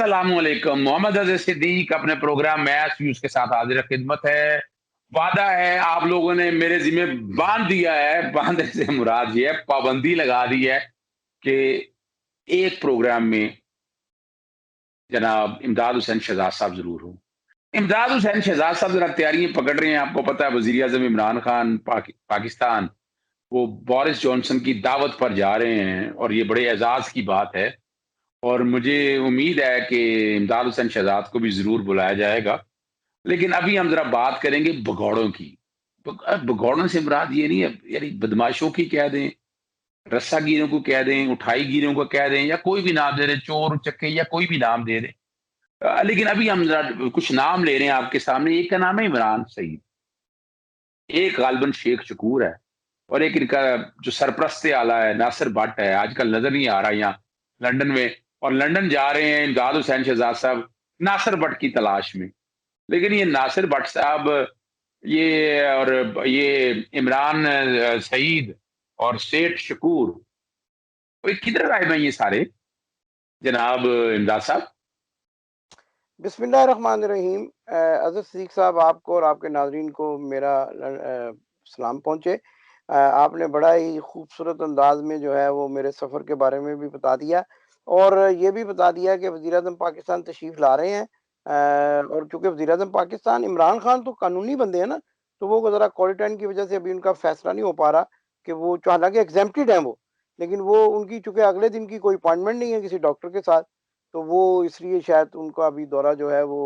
अस्सलामुअलैकुम। मोहम्मद अज़ीज़ सिद्दीक अपने programme match views के साथ हाज़िर खिदमत है। वादा है आप लोगों ने मेरे ज़िम्मे बाँध दिया है, बाँधने से मुराद ये है पाबंदी लगा दी है कि एक प्रोग्राम में जनाब इमदाद हुसैन शहज़ाद साहब ज़रूर हों। इमदाद हुसैन शहज़ाद साहब ज़रा तैयारियाँ पकड़ रहे हैं, आपको पता है वज़ीर-ए-आज़म इमरान खान पाकिस्तान वो बोरिस जॉनसन की दावत पर जा रहे हैं और ये बड़े एज़ाज़ की बात है। और मुझे उम्मीद है कि इमदाद हुसैन शहज़ाद को भी ज़रूर बुलाया जाएगा। लेकिन अभी हम ज़रा बात करेंगे भगौड़ों की। भगौड़ों से मुराद ये नहीं है यानी बदमाशों की कह दें, रस्सागीरों को कह दें, उठाईगीरों को कह दें या कोई भी नाम दे दें, चोर-उचक्के या कोई भी नाम दे दें। लेकिन अभी हम ज़रा कुछ नाम ले रहे हैं आपके सामने। एक का नाम है इमरान सईद, एक गालिबन शेख शकूर है और एक इनका जो सरपरस्त आला है नासिर भट्ट है, आजकल नज़र नहीं आ रहा यहाँ लंदन में। और लंदन जा रहे हैं इमदाद हुसैन शहज़ाद साहब नासिर भट्ट की तलाश में। लेकिन ये नासिर भट्ट साहब ये इमरान सईद और सेठ शकूर, तो ये किधर गायब हैं ये सारे जनाब इमदाद साहब? बिस्मिल्लाहिर्रहमानिर्रहीम। अज़ीज़ सिद्दीक साहब, आपको और आपके नाज़रीन को मेरा सलाम पहुँचे। आपने बड़ा ही खूबसूरत अंदाज़ में जो है वो मेरे सफ़र के बारे में भी बता दिया और ये भी बता दिया कि वज़ीर-ए-आज़म पाकिस्तान तशरीफ़ ला रहे हैं। और चूँकि वज़ीर-ए-आज़म पाकिस्तान इमरान खान तो कानूनी बंदे हैं ना, तो वो ज़रा क्वारंटाइन की वज़ह से अभी उनका फ़ैसला नहीं हो पा रहा कि वो हालाँकि एग्ज़ेम्प्टेड हैं वो, लेकिन वो उनकी चूँकि अगले दिन की कोई अपॉइंटमेंट नहीं है किसी डॉक्टर के साथ, तो वो इसलिए शायद उनका अभी दौरा जो है वो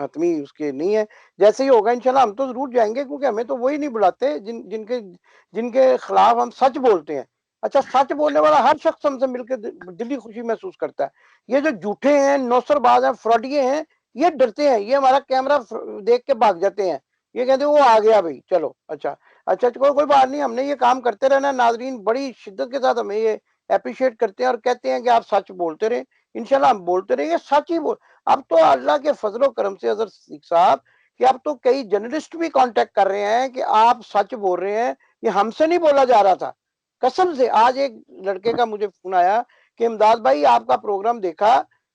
हतमी उसके नहीं है। जैसे ही होगा इंशाल्लाह हम तो ज़रूर जाएँगे, क्योंकि हमें तो वही नहीं बुलाते जिनके जिनके खिलाफ हम सच बोलते हैं। अच्छा, सच बोलने वाला हर शख्स हमसे मिलके दिली खुशी महसूस करता है। ये जो झूठे हैं, नौसरबाज हैं, फ्रॉडिये हैं, ये डरते हैं, ये हमारा कैमरा देख के भाग जाते हैं। ये कहते हैं वो आ गया भाई, चलो। अच्छा, कोई बात नहीं, हमने ये काम करते रहना है। नाज़रीन बड़ी शिद्दत के साथ हमें ये एप्रिशिएट करते हैं और कहते हैं कि आप सच बोलते रहें। इंशाल्लाह हम बोलते रहेंगे, सच ही बोल। अब तो अल्लाह के फजलो करम से अज़र सिद्दीक साहब कि अब तो कई जर्नलिस्ट भी कांटेक्ट कर रहे हैं कि आप सच बोल रहे हैं, ये हमसे नहीं बोला जा रहा था। कसम से आज एक लड़के का मुझे फोन आया कि इमदाद भाई आपका प्रोग्राम देखा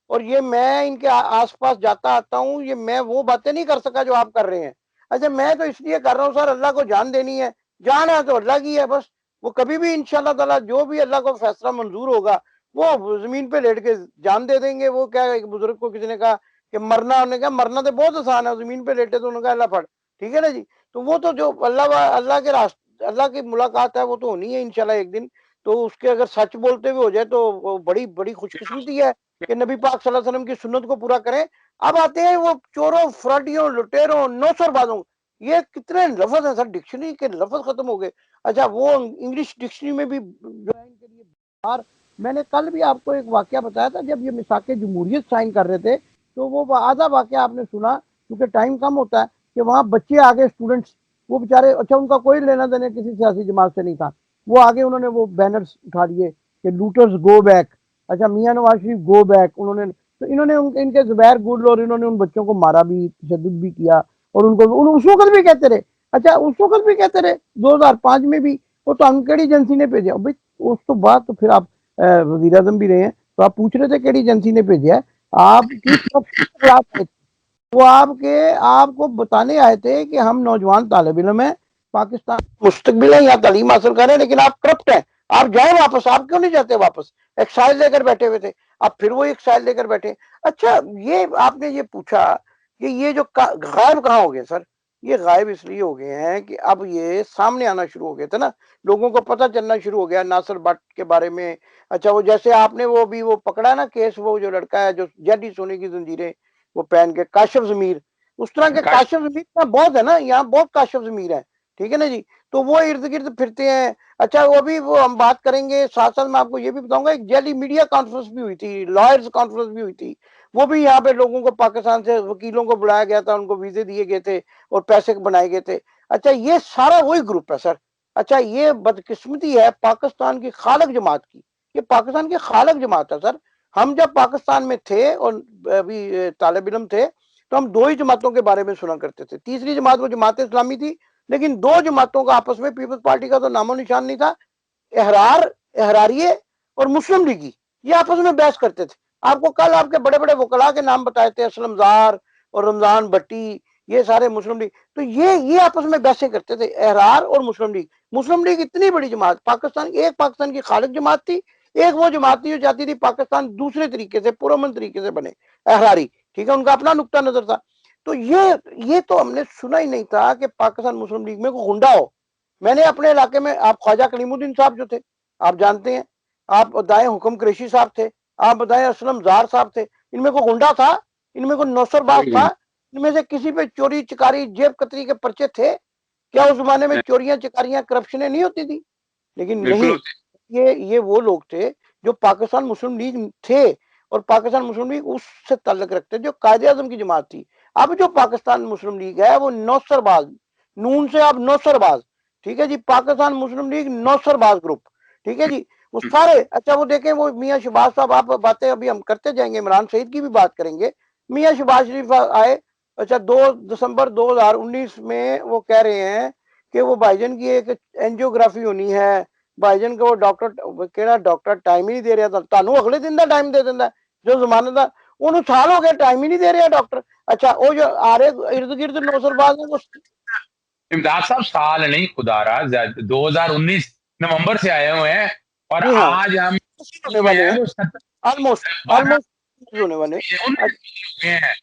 और ये मैं इनके आसपास जाता आता हूँ, ये मैं वो बातें नहीं कर सका जो आप कर रहे हैं। अच्छा, मैं तो इसलिए कर रहा हूँ सर, अल्लाह को जान देनी है, जान है तो अल्लाह की है बस। वो कभी भी इंशाल्लाह ताला जो भी अल्लाह को फैसला मंजूर होगा वो जमीन पे लेट के जान दे देंगे। वो क्या, एक बुजुर्ग को किसी ने कहा कि मरना, उन्होंने कहा मरना तो बहुत आसान है, जमीन पे लेटे तो उन्होंने कहा अल्लाह फड़, ठीक है ना जी। तो वो तो जो अल्लाह के रास्ते, अल्लाह की मुलाकात है वो तो होनी है इंशाल्लाह एक दिन। तो उसके अगर सच बोलते हुए हो जाए तो वो बड़ी बड़ी खुशकिस्मती है कि नबी पाक सल्लल्लाहु अलैहि वसल्लम की सुन्नत को पूरा करें। अब आते हैं वो चोरों, फ्रॉडियों, लुटेरों, नौसरबाजों। ये कितने लफ्ज है सर, डिक्शनरी के लफ्ज खत्म हो गए। अच्छा, वो इंग्लिश डिक्शनरी में भी जो है इनके लिए बाहर। मैंने कल भी आपको एक वाकया बताया था, जब ये मिसाके जमहूरियत साइन कर रहे थे, तो वो आधा वाकया आपने सुना, क्योंकि टाइम कम होता है, कि वहाँ बच्चे आगे, स्टूडेंट्स, वो बेचारे, अच्छा उनका कोई लेना देना किसी सियासी जमात से नहीं था, वो आगे उन्होंने वो बैनर्स उठा लिए कि लूटर्स गो बैक। अच्छा, मियाँ नवाज शरीफ गो बैक उन्होंने। तो इन्होंने इनके जुबैर गुल और इन्होंने उन बच्चों को मारा भी, तशद्दुद भी किया और उनको उस वक्त भी कहते रहे। अच्छा, उस वक्त भी कहते रहे 2005 में भी, वो तो अंकड़ी एजेंसी ने भेजा भाई। उस तो बाद तो फिर आप वजीर आजम भी रहे हैं, तो आप पूछ रहे थे केड़ी एजेंसी ने भेजा है। आपकी खिलाफ आए थे, वो आपको बताने आए थे कि हम नौजवान तालिब इल्म है, पाकिस्तान मुस्तकबिल है, यहाँ तालीम हासिल करें, लेकिन आप करप्ट हैं, आप जाए वापस। आप क्यों नहीं जाते वापस? एक्साइज लेकर बैठे हुए थे, आप फिर वो एक्साइज लेकर बैठे। अच्छा, ये आपने ये पूछा कि ये जो गायब कहाँ हो गए सर, ये गायब इसलिए हो गए हैं कि अब ये सामने आना शुरू हो गए थे ना, लोगों को पता चलना शुरू हो गया नासिर भट्ट के बारे में। अच्छा, वो जैसे आपने वो भी वो पकड़ा ना केस, वो जो लड़का है जो जडी सोने की जंजीरें वो पहन के, काशिफ जमीर, उस तरह के काश काशिफ जमीर यहाँ बहुत है ना, यहाँ बहुत काशिफ जमीर है, ठीक है ना जी। तो वो इर्द गिर्द फिरते हैं। अच्छा, वो भी वो हम बात करेंगे, साथ साथ मैं आपको ये भी बताऊंगा, एक जैली मीडिया कॉन्फ्रेंस भी हुई थी, लॉयर्स कॉन्फ्रेंस भी हुई थी। वो भी यहाँ पे लोगों को, पाकिस्तान से वकीलों को बुलाया गया था, उनको वीजे दिए गए थे और पैसे बनाए गए थे। अच्छा, ये सारा वही ग्रुप है सर। अच्छा, ये बदकिस्मती है पाकिस्तान की खालक जमात की, ये पाकिस्तान की खालक जमात है सर। हम जब पाकिस्तान में थे और अभी तालिब इल्म थे, तो हम दो ही जमातों के बारे में सुना करते थे। तीसरी जमात वो जमात इस्लामी थी, लेकिन दो जमातों का आपस में, पीपल्स पार्टी का तो नामो निशान नहीं था। एहरार, एहरारिये और मुस्लिम लीगी, ये आपस में बहस करते थे। आपको कल आपके बड़े बड़े वकला के नाम बताए थे, असलम जार और रमजान भट्टी, ये सारे मुस्लिम लीग। तो ये आपस में बहसें करते थे, एहरार और मुस्लिम लीग। मुस्लिम लीग इतनी बड़ी जमात, पाकिस्तान, एक पाकिस्तान की खालिद जमात थी, एक वो जमात थी जो चाहती थी पाकिस्तान दूसरे तरीके से, पुरअमन तरीके से बने, एहरारी, ठीक है, उनका अपना नुक्ता नजर था। तो ये तो हमने सुना ही नहीं था कि पाकिस्तान मुस्लिम लीग में कोई गुंडा हो। मैंने अपने इलाके में, आप ख्वाजा कलीमुद्दीन साहब जो थे, आप जानते हैं, आप बताएं हुक्म कुरैशी साहब थे, आप बताएं असलम जार साहब थे, इनमें कोई गुंडा था? इनमें कोई नौसरबाज था? इनमें से किसी पे चोरी चिकारी जेब कतरी के पर्चे थे? क्या उस जमाने में चोरियां चिकारियां करप्शनें नहीं होती थी? लेकिन नहीं, बिल्कुल ये वो लोग थे जो पाकिस्तान मुस्लिम लीग थे, और पाकिस्तान मुस्लिम लीग उससे ताल्लुक रखते जो कायदे आजम की जमात थी। अब जो पाकिस्तान मुस्लिम लीग है वो नौसरबाज, नून से अब नौसरबाज, ठीक है जी, पाकिस्तान मुस्लिम लीग नौसरबाज ग्रुप, ठीक है जी, वो सारे, अच्छा वो देखें, वो मियाँ शहबाज साहब, आप बातें अभी हम करते जाएंगे, इमरान सईद की भी बात करेंगे। मियाँ शहबाज शरीफ आए, अच्छा 2 दिसंबर 2019 में वो कह रहे हैं कि वो भाईजान की एक एंजियोग्राफी होनी है, भाईजान को वो डॉक्टर केड़ा डॉक्टर टाइम ही नहीं दे रहा था, ਤੁਹਾਨੂੰ अगले दिन का टाइम दे ਦਿੰਦਾ जो जमाने का, ਉਹਨੂੰ साल हो गया टाइम ही नहीं दे रहा डॉक्टर। अच्छा वो जो आ रहे इर्द गिर्द नौसरबाज है वो, इमदाद साहब, साल नहीं खुदारा, 2019 नवंबर से आए हुए हैं, और जी हाँ, आज हम होने में वाले हैं हैं, तो 70 ऑलमोस्ट, 12 ऑलमोस्ट होने वाले हैं। हुए हैं।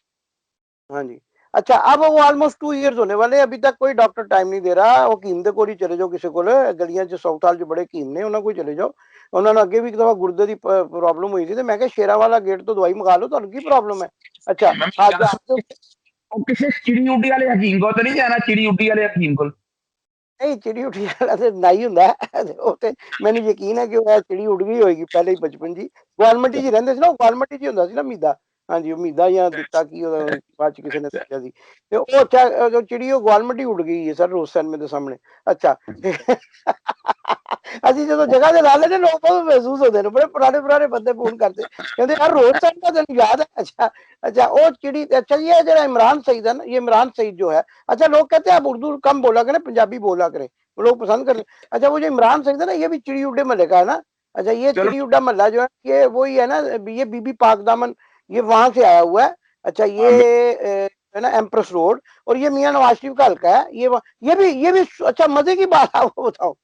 हाँ जी। अच्छा अब वो ऑलमोस्ट 2 ईयर्स होने वाले, अभी तक कोई डॉक्टर टाइम नहीं दे रहा। वो हकीम दे कोल ही चले जाओ, किसी को गलियां च सौताल च बड़े हकीम ने, उन्होंने कोई चले जाओ। उन्होंने अगे भी एक दफा गुर्दे की प्रॉब्लम हुई थी, तो मैं क्या शेरा वाला गेट तो दवाई मंगा लो, तो की प्रॉब्लम है? अच्छा मैं आज आज वो किसी चिड़ी उड्डी वाले हकीम को तो नहीं जाना, चिड़ी उड्डी वाले हकीम को। नहीं, चिड़ी उठी वाला तो नहीं ਹੁੰਦਾ ਉਹ ਤੇ ਮੈਨੂੰ ਯਕੀਨ ਹੈ ਕਿ ਉਹ ਚਿੜੀ ਉੱਡ ਗਈ ਹੋਏਗੀ ਪਹਿਲੇ ਹੀ ਬਚਪਨ ਜੀ। ਗਵਾਲਮੰਡੀ 'ਚ ਰਹਿੰਦੇ ਸੀ ਨਾ, ਉਹ ਗਵਾਲਮੰਡੀ 'ਚ ਹੀ ਹੁੰਦਾ ਸੀ ਨਾ ਮੀਦਾ। ਹਾਂਜੀ, ਉਹ ਮੀਦਾ ਜਾਂ ਦਿੱਤਾ ਕੀ ਉਹਦਾ ਬਾਅਦ 'ਚ ਕਿਸੇ ਨੇ ਦੱਸਿਆ ਸੀ। ਤੇ ਉਹ ਅੱਛਾ ਜੋ ਚਿੜੀ ਉਹ ਗਵਾਲਮੰਡੀ ਉੱਡ ਗਈ ਹੈ ਸਰ, ਰੋਜ਼ ਸਿਨੇਮੇ ਦੇ ਸਾਹਮਣੇ। ਅੱਛਾ ਅਸੀਂ ਜਦੋਂ ਜਗ੍ਹਾ ਤੇ ਲਾ ਲੈਂਦੇ ਲੋਕ ਬਹੁਤ ਮਹਿਸੂਸ ਹੁੰਦੇ ਨੇ, ਬੜੇ ਪੁਰਾਣੇ ਬੰਦੇ ਫੋਨ ਕਰਦੇ ਕਹਿੰਦੇ ਯਾਰ ਰੋਜ਼ ਸਿਨੇਮਾ ਤੈਨੂੰ याद है? अच्छा अच्छा वो चिड़ी, अच्छा ये जरा इमरान सईद है ना, ये इमरान सईद जो है, अच्छा लोग कहते हैं आप उर्दू कम बोला करें, पंजाबी बोला करें, वो लोग पसंद करते हैं। अच्छा वो जो इमरान सईद है ना, ये भी चिड़ी उड्डे महल का है ना? अच्छा ये चलो, चिड़ी उड्डा महल जो है ये वही है ना, ये बीबी पाक दामन, ये वहां से आया हुआ है। अच्छा ये है ना एम्प्रेस रोड, और ये मियाँ नवाज शरीफ का हल्का है, ये भी अच्छा मजे की बात आपको बताओ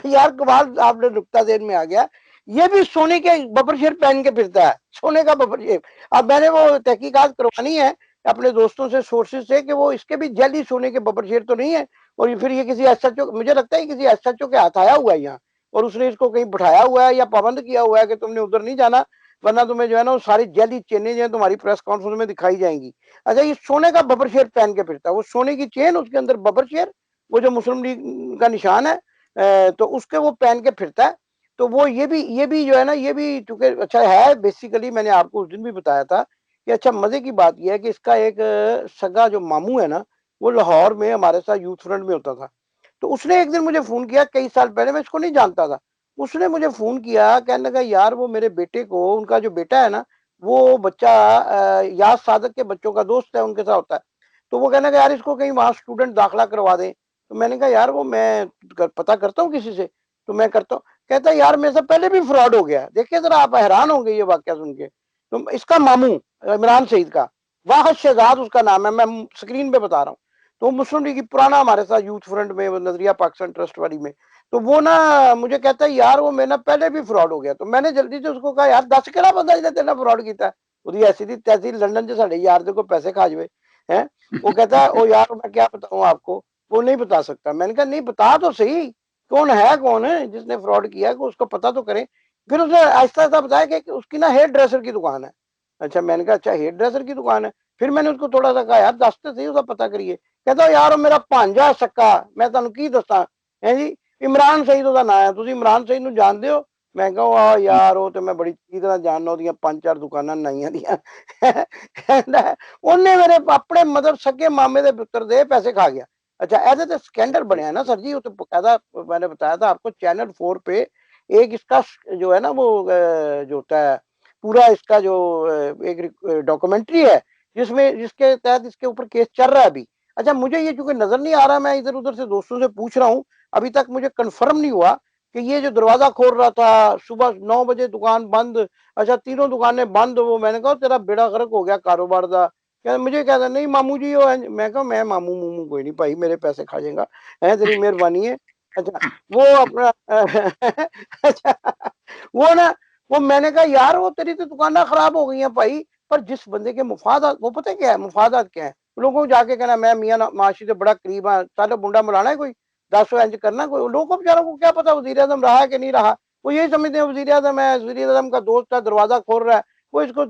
यार कमाल, आपने नुक्ता देन में आ गया। ये भी सोने के बबर शेर पहन के फिरता है, सोने का बबर शेर। अब मैंने वो तहकीकात करवानी है अपने दोस्तों से, सोर्सेज से, कि वो इसके भी जल्दी सोने के बबर शेर तो नहीं है, और फिर ये किसी एसएचओ, मुझे लगता है किसी एसएचओ के हाथ आया हुआ है यहाँ, और उसने इसको कहीं बिठाया हुआ है या पाबंद किया हुआ है कि तुमने उधर नहीं जाना, वरना तुम्हें जो है ना वो सारी जेली चेनें जो है तुम्हारी प्रेस कॉन्फ्रेंस में दिखाई जाएंगी। अच्छा ये सोने का बबर शेर पहन के फिरता है, वो सोने की चेन, उसके अंदर बबर शेर, वो जो मुस्लिम लीग का निशान है, तो उसके वो पहन के फिरता है। तो वो ये भी जो है ना, ये भी चूंकि अच्छा है बेसिकली, मैंने आपको उस दिन भी बताया था कि अच्छा मजे की बात यह है कि इसका एक सगा जो मामू है ना, वो लाहौर में हमारे साथ यूथ फ्रंट में होता था। तो उसने एक दिन मुझे फोन किया, कई साल पहले, मैं इसको नहीं जानता था। उसने मुझे फोन किया, कहने लगा यार वो मेरे बेटे को, उनका जो बेटा है ना, वो बच्चा याद सादक के बच्चों का दोस्त है, उनके साथ होता है। तो वो कहने लगा यार इसको कहीं वहां स्टूडेंट दाखिला करवा दें। तो मैंने कहा यार वो मैं पता करता हूँ किसी से। तो मैं करता हूँ, कहता है यार मेरे से पहले भी फ्रॉड हो गया। देखिए जरा, आप हैरान होंगे ये वाक्य सुन के। तो इसका मामू इमरान सईद का, वाहद शहजाद उसका नाम है, मैं स्क्रीन पे बता रहा हूँ। तो मुस्लिम लीग पुराना हमारे साथ यूथ फ्रंट में, नजरिया पाकिस्तान ट्रस्ट वाली में। तो वो ना मुझे कहता है यार वो मेरा पहले भी फ्रॉड हो गया। तो मैंने जल्दी से उसको कहा यार दस केड़ा बंदा जिन्हें तेरे फ्रॉड किया। ਉਹਦੀ ऐसी थी तैसी लंदन च साढ़े यार दे को पैसे खा जाए हैं। वो कहता है ओ यार मैं क्या बताऊं आपको, वो नहीं बता सकता। मैंने कहा नहीं बता तो सही, कौन है, कौन है जिसने फ्रॉड किया है, उसको पता तो करें। फिर उसने आहिस्ता आहिस्ता बताया कि उसकी ना हेयर ड्रेसर की दुकान है। अच्छा मैंने कहा अच्छा हेयर ड्रेसर की दुकान है। फिर मैंने उसको थोड़ा सा कहा यार दस तो सही, उसका पता करिए। कहता यार वो मेरा भांजा सक्का, मैं तुहानू की दसा है जी, इमरान सईद ਉਹਦਾ ਨਾਂ ਹੈ, ਤੁਸੀਂ ਇਮਰਾਨ ਸईद ਨੂੰ ਜਾਣਦੇ ਹੋ? ਮੈਂ ਕਿਹਾ ਆ ਯਾਰ ਉਹ ਤੇ ਮੈਂ ਬੜੀ ਚੰਗੀ ਤਰ੍ਹਾਂ ਜਾਣਦਾ, ਉਹਦੀਆਂ 5-4 ਦੁਕਾਨਾਂ ਨਾਈਆਂ ਦੀਆਂ ਕਹਿੰਦਾ ਉਹਨੇ ਮੇਰੇ ਆਪਣੇ ਮਤਲਬ ਸਕੇ ਮਾਮੇ ਦੇ ਪੁੱਤਰ ਦੇ पैसे खा गया। अच्छा ऐसे तो स्कैंडल बने हैं ना सर जी, वो तो बकायदा मैंने बताया था आपको, चैनल 4 पे एक इसका जो है ना वो जो होता है पूरा इसका जो एक डॉक्यूमेंट्री है, जिसके तहत इसके ऊपर केस चल रहा है अभी। अच्छा मुझे ये चूंकि नजर नहीं आ रहा, मैं इधर उधर से दोस्तों से पूछ रहा हूँ, अभी तक मुझे कंफर्म नहीं हुआ कि ये जो दरवाजा खोल रहा था, सुबह 9 बजे दुकान बंद, अच्छा तीनों दुकानें बंद। वो मैंने कहा तेरा बेड़ा गर्क हो गया कारोबार का। कह मुझे कहता नहीं मामू जी वो मैं कहा मैं मामू मूमू कोई नहीं भाई, मेरे पैसे खा जाएगा है, तेरी मेहरबानी है। अच्छा वो अपना अच्छा वो ना, वो मैंने कहा यार वो तेरी तो दुकानें खराब हो गई हैं भाई, पर जिस बंदे के मुफादात, वो पता क्या है मुफादात क्या है, लोगों को जाके कहना मैं मियाँ माशी से बड़ा करीब है, साले बुंडा बुलाना है कोई 10 इंच करना, कोई लोगों को बेचारों को क्या पता वजीर आजम रहा है कि नहीं रहा। वो यही समझते हैं वजीर आजम है, वजीर आजम का दोस्त है, दरवाजा खोल रहा है, वो इसको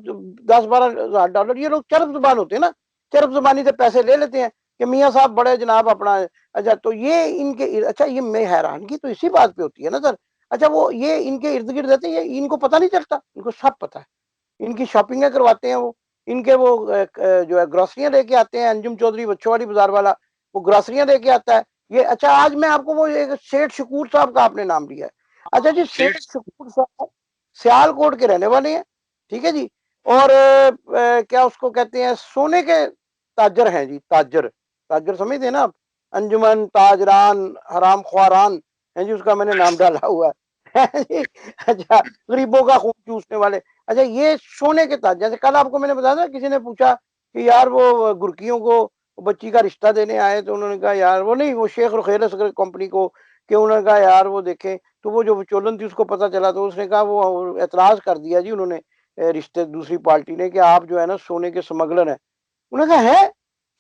10-12 हज़ार डॉलर, ये लोग चरब जुबान होते हैं ना, चरब जुबानी से पैसे ले लेते हैं कि मियाँ साहब बड़े जनाब अपना। अच्छा तो ये इनके अच्छा ये मैं हैरानगी तो इसी बात पे होती है ना सर। अच्छा वो ये इनके इर्द गिर्द रहते हैं, इनको पता नहीं चलता, इनको सब पता है, इनकी शॉपिंगें करवाते हैं वो, इनके वो जो है ग्रोसरियां लेके आते हैं, अंजुम चौधरी बच्चोवाली बाजार वाला, वो ग्रोसरियां लेके आता है। ये अच्छा आज मैं आपको वो एक सेठ शकूर साहब का आपने नाम लिया है। अच्छा जी सेठ शकूर साहब सियालकोट के रहने वाले हैं, ठीक है जी। और क्या उसको कहते हैं, सोने के ताजर हैं जी, ताजर, ताजर समझते हैं ना आप, अंजुमन ताजरान हराम ख्वारान है जी, उसका मैंने नाम डाला हुआ है जी। अच्छा गरीबों का खून चूसने वाले। अच्छा ये सोने के ताज, जैसे कल आपको मैंने बताया था किसी ने पूछा कि यार वो गुरकियों को बच्ची का रिश्ता देने आए, तो उन्होंने कहा यार वो नहीं, वो शेख रुखैल असगर कंपनी को, कि उन्होंने कहा यार वो देखें, तो वो जो विचोलन थी उसको पता चला, तो उसने कहा वो एतराज कर दिया जी उन्होंने, रिश्ते दूसरी पार्टी ने, कि आप जो है ना सोने के स्मगलर हैं। उन्होंने कहा है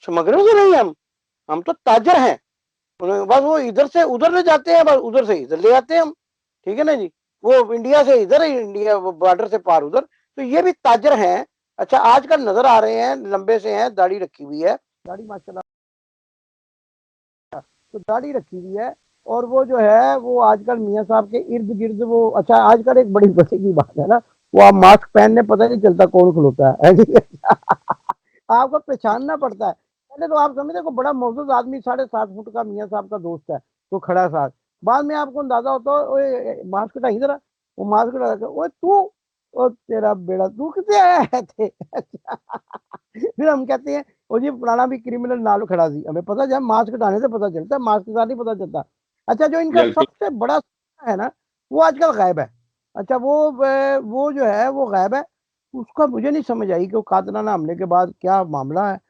स्मगलर तो नहीं, हम तो ताजर हैं। उन्होंने बस वो इधर से उधर ले जाते हैं, बस उधर से इधर ले आते हैं हम, ठीक है ना जी। वो इंडिया से इधर है, इंडिया बॉर्डर से पार उधर, तो ये भी ताजर हैं। अच्छा आजकल नजर आ रहे हैं, लंबे से हैं, दाढ़ी रखी हुई है, दाढ़ी माशाल्लाह, तो दाढ़ी रखी हुई है। और वो जो है वो आजकल मियाँ साहब के इर्द गिर्द वो, अच्छा आजकल एक बड़ी मजे की बात है ना, वो आप मास्क पहनने पता नहीं चलता कौन खलोता है ठीक है? आपको पहचानना पड़ता है। पहले तो आप समझते को बड़ा मौजूद आदमी 7.5 फुट का मियाँ साहब का दोस्त है, तो खड़ा साथ, बाद में आपको अंदाजा होता है ओए मास्क हटा इधर आ, वो मास्क हटा के ओए तू, ओ तेरा बेड़ा तू कितने आया है थे फिर हम कहते हैं वो जी पुराना भी क्रिमिनल नाल खड़ा सी, हमें पता जब मास्क हटाने से पता चलता है, मास्क के साथ नहीं पता चलता। अच्छा जो इनका बिल्कुल। सबसे बड़ा है ना, वो आजकल गायब है। अच्छा वो जो है वो गायब है, उसका मुझे नहीं समझ आई कि वो कातलाना हमले के बाद क्या मामला है।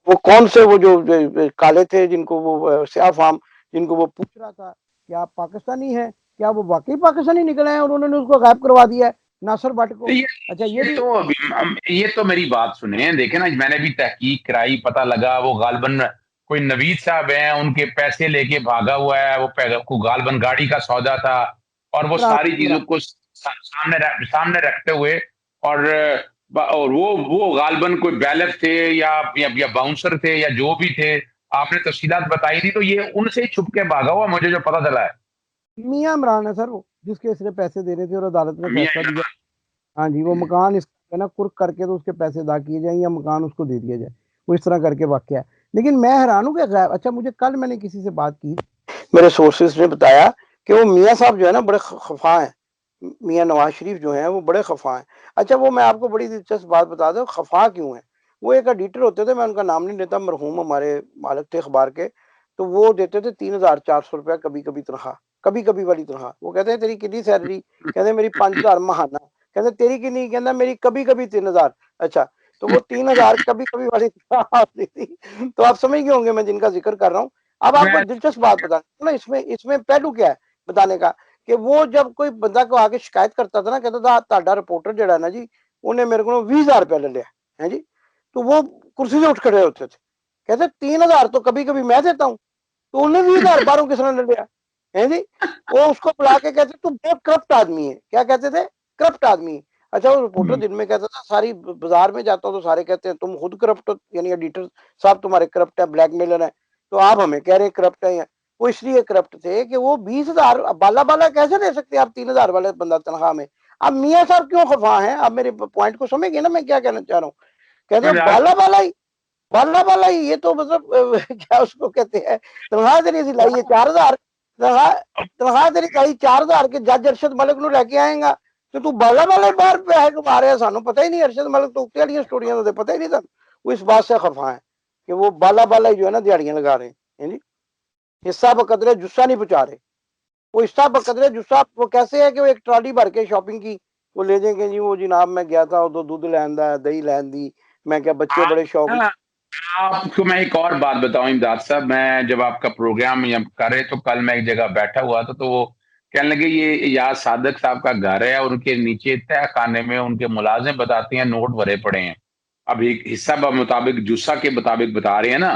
वो कौन से वो जो काले थे जिनको वो स्याह फाम, जिनको वो पूछ रहा था कि आप पाकिस्तानी हैं, क्या वो वाकई पाकिस्तानी निकले हैं और उन्होंने उसको गायब करवा दिया है नासिर भट्ट तो को। अच्छा ये भी ये तो मेरी बात सुने, देखे ना, मैंने भी तहकीक कराई, पता लगा वो गालबन कोई नवीद साहब हैं, उनके पैसे लेके भागा हुआ है, वो को गालबन गाड़ी का सौदा था, और वो इमरान सारी चीजों इमरान को सामने रखते हुए, और वो गालबन कोई बैलर थे या बाउंसर थे या जो भी थे, आपने तफसीलात बताई थी, तो ये उनसे ही छुप के भागा हुआ, मुझे जो पता चला है। मियाँ इमरान है सर वो, जिसके इसने पैसे देने थे और अदालत ने मियां फैसला दिया। इमरान। हाँ जी वो मकान इसका ना कुर्क करके तो उसके पैसे अदा किए जाए या मकान उसको दे दिया जाए, वो इस तरह करके वाकया है। लेकिन मैं हैरान हूँ कि गैर, अच्छा मुझे कल मैंने किसी से बात की, मेरे सोर्सेज ने बताया कि वो मियाँ साहब जो है ना बड़े खफा हैं, मियाँ नवाज शरीफ जो हैं वो बड़े खफा हैं। अच्छा वो मैं आपको बड़ी दिलचस्प बात बता दूं खफा क्यों है। वो एक एडिटर होते थे, मैं उनका नाम नहीं लेता, मरहूम हमारे मालिक थे अखबार के, तो वो देते थे 3,400 रुपया कभी कभी तनख्वाह, कभी कभी वाली तनख्वाह। वो कहते हैं तेरी कितनी सैलरी, कहते मेरी 5,000 महाना, कहते तेरी कितनी, कहना मेरी कभी कभी 3,000। अच्छा तो वो 3,000 कभी कभी वाली तनख्वाह होती थी। तो आप समझ गए होंगे मैं जिनका जिक्र कर रहा हूँ। अब आपको मैं दिलचस्प बात बता ना, इसमें इसमें पहलू क्या है बताने का, कि वो जब कोई बंदा को आके शिकायत करता था ना, कहता था ਤੁਹਾਡਾ रिपोर्टर जड़ा ना जी, उन्हें मेरे को 20,000 रुपया ले लिया है जी, तो वो कुर्सी से उठ खड़े होते थे, कहते 3,000 तो कभी कभी मैं देता हूँ, तो उन्हें 20,000 बाहरों किसने ले लिया है जी। वो उसको बुला के कहते तू बहुत करप्ट आदमी है, क्या कहते थे, करप्ट आदमी। अच्छा वो रिपोर्टर दिन में कहता था, सारी बाजार में जाता हूँ तो सारे कहते हैं तुम खुद करप्ट हो, यानी एडिटर साहब तुम्हारे करप्ट है, ब्लैकमेलर है, तो आप हमें कह रहे हैं करप्ट है। वो इसलिए करप्ट थे कि वो 20,000 बाला बाला कैसे दे सकते हैं आप 3,000 वाले बंदा तनख्वाह में। अब मियाँ साहब क्यों खफा हैं, आप मेरे पॉइंट को समझ गए ना मैं क्या कहना चाह रहा हूँ। कहते समझ हैं आ गया। बाला बाला ही, ये तो मतलब क्या उसको कहते हैं, तनख्वाह तेरी सिलाई है 4,000, तनख्वाह तनख्वाह तेरी सिलाई 4,000 के जज अरशद मलिक ਨੂੰ ਲੈ ਕੇ ਆਏਗਾ, ਤੇ ਤੂੰ ਬਾਲਾ ਬਾਲਾ ਬਾਹਰ ਪੈਸੇ ਕਮਾ ਰਿਹਾ, ਸਾਨੂੰ ਪਤਾ ही नहीं, अरशद मलिक तो उत्ते वाली स्टोरियां तो पता ही नहीं था। वो इस बात से खफा है कि वो बाला बाला ही जो है ना दिहाड़ियां लगा रहे हैं जी, हिस्सा बकदरे जुस्सा नहीं पहुंचा रहे। वो हिस्सा बकदरे जुस्सा वो कैसे है कि वो एक ट्रॉली भर के शॉपिंग की वो ले जाएंगे जी, वो जनाब मैं गया था उदो दूध लैन दा दही लैन दी, मैं क्या बच्चे आप बड़े शौक। ना आपको मैं एक और बात बताऊँ इमदाद साहब, मैं जब आपका प्रोग्राम या कर रहे तो कल मैं एक जगह बैठा हुआ था, तो वो कहने लगे ये याद सादक साहब का घर है और उनके नीचे तह खाने में उनके मुलाजिम बताते हैं नोट भरे पड़े हैं। अब एक हिस्सा मुताबिक जुस्सा के मुताबिक बता रहे हैं ना,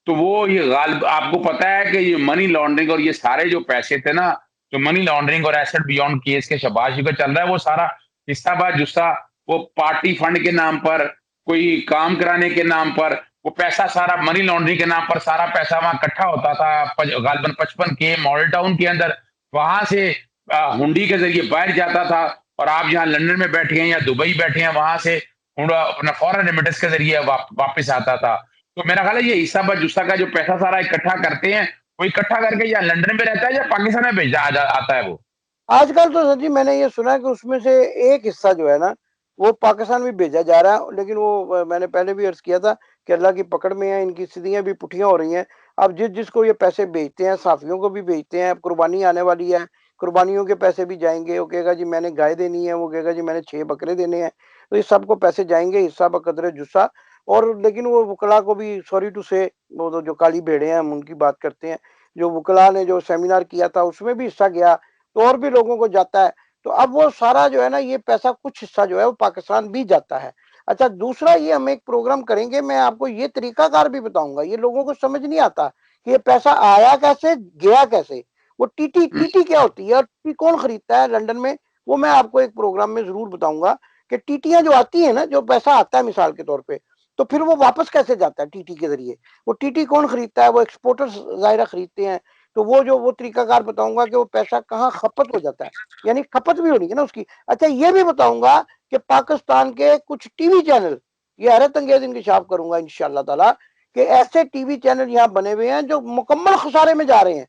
तो वो ये गालिब आपको पता है कि ये मनी लॉन्ड्रिंग और ये सारे जो पैसे थे ना, जो मनी लॉन्ड्रिंग और एसेट बियॉन्ड केस के शहबाज का चल रहा है, वो सारा हिस्सा बा जुस्सा वो पार्टी फंड के नाम पर, कोई काम कराने के नाम पर, वो पैसा सारा मनी लॉन्ड्रिंग के नाम पर सारा पैसा वहाँ इकट्ठा होता था गालिबन 55 के मॉडल टाउन के अंदर। वहां से हुंडी के जरिए बाहर जाता था और आप जहाँ लंदन में बैठे हैं या दुबई बैठे हैं वहां से अपना फॉरेन रेमिटेंस के जरिए वापस आता था। तो मेरा ख्याल है ये हिस्सा जुस्सा का जो पैसा सारा इकट्ठा करते हैं, वो इकट्ठा करके या लंदन में रहता है या पाकिस्तान में भेजा आता है वो। आजकल तो सर जी मैंने ये सुना है कि उसमें से एक हिस्सा जो है ना वो पाकिस्तान भी भेजा जा रहा है, लेकिन वो मैंने पहले भी अर्ज किया था कि अल्लाह की पकड़ में है, इनकी स्थितियां भी पुठियां हो रही हैं। अब जिसको ये पैसे भेजते हैं साफियों को भी भेजते हैं, अब कुर्बानी आने वाली है, कुर्बानियों के पैसे भी जाएंगे, वो कहेगा जी मैंने गाय देनी है, वो कहेगा जी मैंने 6 बकरे देने हैं, तो इस सबको पैसे जाएंगे हिस्सा बकदरे जुस्सा। और लेकिन वो वकला को भी सॉरी टू से वो तो जो काली भेड़े हैं हम उनकी बात करते हैं, जो वकला ने जो सेमिनार किया था उसमें भी हिस्सा गया, तो और भी लोगों को जाता है। तो अब वो सारा जो है ना ये पैसा कुछ हिस्सा जो है वो पाकिस्तान भी जाता है। अच्छा दूसरा ये हम एक प्रोग्राम करेंगे, मैं आपको ये तरीकाकार भी बताऊंगा, ये लोगों को समझ नहीं आता कि ये पैसा आया कैसे गया कैसे। वो टीटी हम्म, टीटी क्या होती है और टीटी कौन खरीदता है लंदन में, वो मैं आपको एक प्रोग्राम में जरूर बताऊंगा कि टीटियां जो आती है ना, जो पैसा आता है मिसाल के तौर पे, तो फिर वो वापस कैसे जाता है टीटी के जरिए, वो टीटी कौन खरीदता है, वो एक्सपोर्टर्स जाहिर खरीदते हैं। तो वो जो वो तरीकाकार बताऊंगा कि वो पैसा कहाँ खपत हो जाता है, यानी खपत भी होनी है ना उसकी। अच्छा ये भी बताऊंगा कि पाकिस्तान के कुछ टीवी चैनल, ये हैरत अंगेज इंकशाफ करूंगा इंशाल्लाह ताला, कि ऐसे टीवी चैनल यहाँ बने हुए हैं जो मुकम्मल खसारे में जा रहे हैं,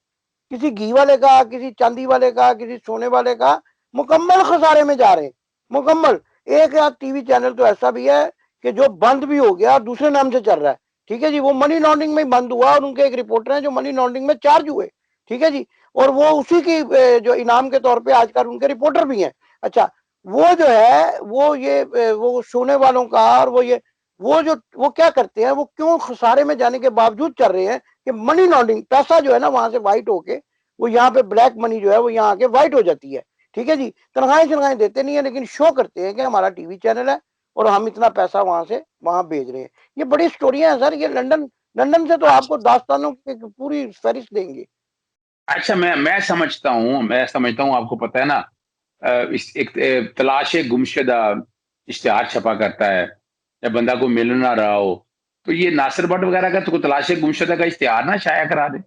किसी घी वाले का, किसी चांदी वाले का, किसी सोने वाले का, मुकम्मल खसारे में जा रहे हैं, मुकम्मल। एक या टीवी चैनल तो ऐसा भी है कि जो बंद भी हो गया और दूसरे नाम से चल रहा है, ठीक है जी, वो मनी लॉन्ड्रिंग में बंद हुआ और उनके एक रिपोर्टर हैं जो मनी लॉन्ड्रिंग में चार्ज हुए, ठीक है जी, और वो उसी की जो इनाम के तौर पे आजकल उनके रिपोर्टर भी हैं। अच्छा वो जो है वो ये वो सोने वालों का और वो जो वो क्या करते हैं, वो क्यों खसारे में जाने के बावजूद चल रहे हैं कि मनी लॉन्ड्रिंग पैसा जो है ना वहां से व्हाइट होके वो यहाँ पे ब्लैक मनी जो है वो यहाँ आके व्हाइट हो जाती है, ठीक है जी। तनख्वाहें शनख्वाहें देते नहीं है लेकिन शो करते हैं कि हमारा टीवी चैनल है और हम इतना पैसा वहां से वहां भेज रहे हैं। ये बड़ी स्टोरियां हैं सर, ये लंदन लंदन से तो आपको दास्तानों की पूरी फहरिस्त देंगे। अच्छा मैं समझता हूँ आपको पता है ना, इस एक तलाश गुमशुदा इश्तिहार छपा करता है या बंदा को मिल ना रहा हो, तो ये नासिर भट्ट वगैरह का तो तलाश गुमशुदा का इश्तिहार ना शाया करा दे।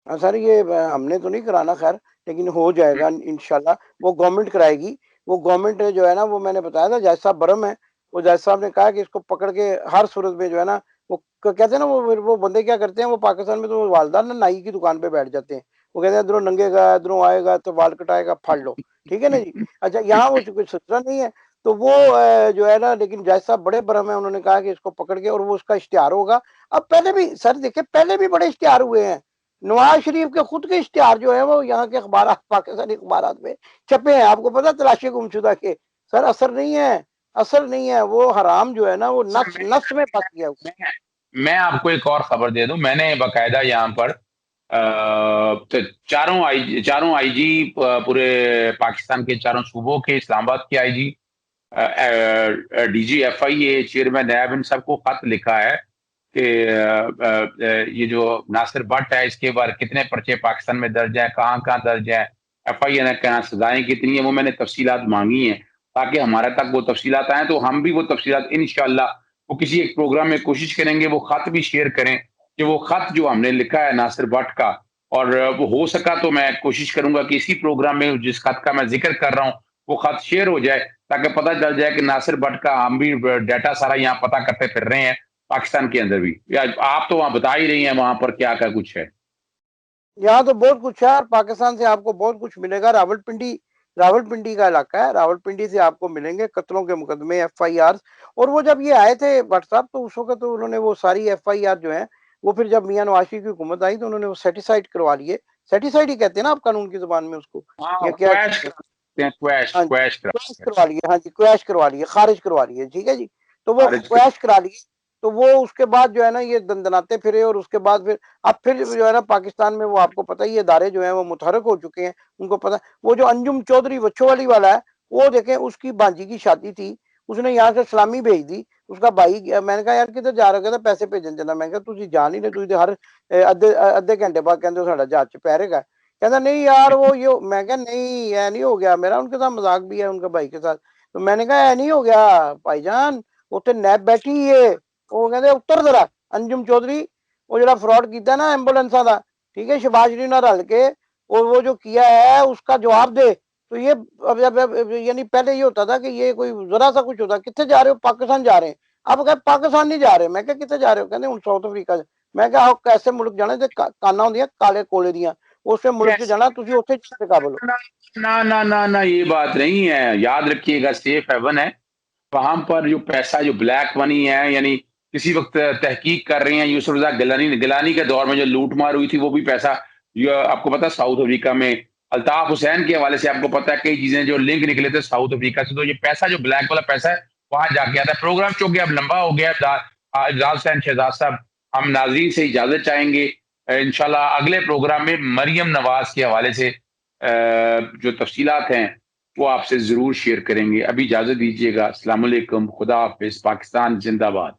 हाँ सर ये हमने तो नहीं कराना खैर, लेकिन हो जाएगा इंशाल्लाह, वो गवर्नमेंट कराएगी। वो गवर्नमेंट जो है ना, वो मैंने बताया था जज साहब बरम है, वो जज साहब ने कहा कि इसको पकड़ के हर सूरत में जो है ना, वो कहते हैं ना वो बंदे क्या करते हैं, वो पाकिस्तान में तो वालदार ना नाई की दुकान पे बैठ जाते हैं, वो कहते हैं इधरों नंगेगा इधरों आएगा तो बाल कटाएगा फाड़ लो, ठीक है ना जी। अच्छा यहाँ वो कोई सिलसिला नहीं है, तो वो जो है ना, लेकिन जज साहब बड़े बरम है, उन्होंने कहा कि इसको पकड़ के और वो उसका इश्तिहार होगा। अब पहले भी सर देखिए पहले भी बड़े इश्तिहार हुए हैं, नवाज शरीफ के खुद के इश्तिहार जो है वो यहाँ के अखबार पाकिस्तानी अखबार में छपे हैं, आपको पता तलाशी गुमशुदा के। सर असर नहीं है, असर नहीं है, वो हराम जो है ना वो अच्छा, नस नस में फंस गया। मैं आपको एक और खबर दे दूं, मैंने बाकायदा यहाँ पर तो चारों आईजी पूरे पाकिस्तान के चारों सूबों के, इस्लामाबाद के आईजी, डीजी एफआईए, चेयरमैन नैब, इन सबको खत लिखा है कि ये जो नासिर भट्ट है इसके बारे कितने पर्चे पाकिस्तान में दर्ज है, कहाँ कहाँ दर्ज है, एफआईए ने कहा सजाएं कितनी है, वो मैंने तफसीलात मांगी हैं ताकि हमारे तक वो तफसीलात आए, तो हम भी वो तफसीलात इंशाल्लाह वो किसी एक प्रोग्राम में कोशिश करेंगे वो खत भी शेयर करें कि वो खत जो हमने लिखा है नासिर भट्ट का, और वो हो सका तो मैं कोशिश करूंगा कि इसी प्रोग्राम में जिस खत का मैं जिक्र कर रहा हूँ वो खत शेयर हो जाए, ताकि पता चल जाए कि नासिर भट्ट का हम भी डाटा सारा यहाँ पता करते फिर रहे हैं पाकिस्तान के अंदर भी। या आप तो वहाँ बता ही रही हैं वहां पर क्या क्या कुछ है। यहाँ तो बहुत कुछ है और पाकिस्तान से आपको बहुत कुछ मिलेगा। रावलपिंडी रावलपिंडी का इलाका है, रावलपिंडी से आपको मिलेंगे कत्लों के मुकदमे एफआईआर। और वो जब ये आए थे भट्ट साहब तो उस वक्त तो उन्होंने वो सारी एफआईआर जो है वो फिर जब मियां नवाज शरीफ की हुकूमत आई तो उन्होंने वो सेटिसाइड करवा लिए, सेटिसाइड ही कहते हैं ना आप कानून की ज़ुबान में उसको, हाँ, या क्या क्वैश कहते हैं? करते हैं, क्वैश हाँ जी, क्वैश क्वैश कराते हैं, करवा लिए, हाँ जी, क्वैश करवा लिए, खारिज करवा लिए, ठीक है जी। तो वो खारिज कर क्वैश करा लिए, तो वो उसके बाद जो है ना ये दनदनाते फिरे, और उसके बाद फिर अब फिर जो है ना पाकिस्तान में वो आपको पता ही है इदारे जो हैं वो मुतहर्रिक हो चुके हैं, उनको पता वो जो अंजुम चौधरी वच्छोवाली वाला है, वो देखें उसकी भांजी की शादी थी, उसने यहाँ से सलामी भेज दी, उसका भाई गया, मैंने कहा यार किधर जा रहे हो? कहता पैसे भेजन चला। मैं कहा तुझे जा नहीं रहे, तुझे हर अद्धे घंटे बाद कहते हो साढ़ा जहाज च पैरेगा। कहता नहीं यार वो ये, मैं कहा नहीं ऐ नहीं हो गया मेरा, उनके साथ मजाक भी है उनके भाई के साथ। तो मैंने कहा ऐ नहीं हो गया भाईजान, उत्थे नैब बैठी है, वो कहते उत्तर जरा अंजुम चौधरी, वो जरा फ्रॉड किया ना एंबुलेंसा का, ठीक है, शहबाज शरीफ ने रल के, और वो जो किया है उसका जवाब दे। तो ये अब यानी पहले ये होता था कि ये कोई जरा सा कुछ होता, कितने जा रहे हो? पाकिस्तान जा रहे हैं। अब कह पाकिस्तान नहीं जा रहे। मैं क्या कितने जा रहे हो? कहते साउथ अफ्रीका। मैं क्या कैसे मुल्क जाना जो काना होंदियां काले कोले दियां, उस मुल्क च कैसे? जाना, तुसी उत्थे जाने दे काबिल हो। ना ना ना ना ना, ये बात नहीं है, याद रखिएगा, सेफ हेवन है वहां पर। जो पैसा जो ब्लैक मनी है, यानी किसी वक्त तहकीक कर रहे हैं, यूसुफ रजा गिलानी गिलानी के दौर में जो लूट मार हुई थी, वो भी पैसा, जो आपको पता है साउथ अफ्रीका में अल्ताफ हुसैन के हवाले से आपको पता है कई चीजें जो लिंक निकले थे साउथ अफ्रीका से। तो ये पैसा जो ब्लैक वाला पैसा है वहां जाके आता है। प्रोग्राम चूंकि अब लंबा हो गया है, इजाज हुसैन शहजाद साहब, हम नाजरीन से इजाजत चाहेंगे। इंशाल्लाह अगले प्रोग्राम में मरियम नवाज के हवाले से जो तफसीलात हैं वो आपसे ज़रूर शेयर करेंगे। अभी इजाज़त दीजिएगा। अस्सलाम वालेकुम, खुदा हाफ़िज़, पाकिस्तान ज़िंदाबाद।